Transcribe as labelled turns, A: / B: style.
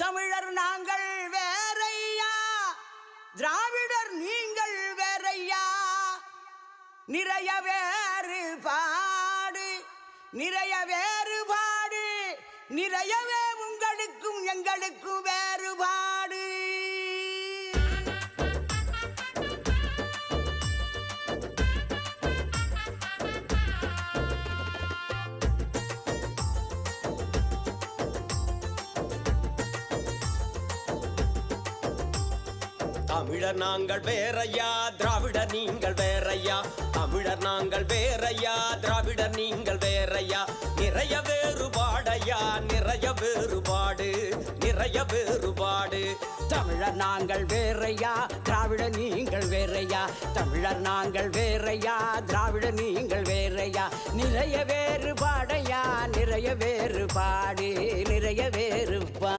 A: தமிழர் நாங்கள் வேறையா, திராவிடர் நீங்கள் வேறையா. நிறைய வேறுபாடு, நிறைய வேறுபாடு, நிறையவே உங்களுக்கும் எங்களுக்கும் வேறுபாடு.
B: தமிழர் நாங்கள் வேறையா, திராவிடர் நீங்கள் வேறையா. தமிழர் நாங்கள் வேறையா, திராவிடர் நீங்கள் வேறையா. நிறைய வேறுபாடையா, நிறைய வேறுபாடு, நிறைய வேறுபாடு.
A: தமிழர் நாங்கள் வேறையா, திராவிடர் நீங்கள் வேறையா. தமிழர் நாங்கள் வேறையா, திராவிடர் நீங்கள் வேறையா. நிறைய வேறுபாடையா, நிறைய வேறுபாடு, நிறைய வேறுபாடு.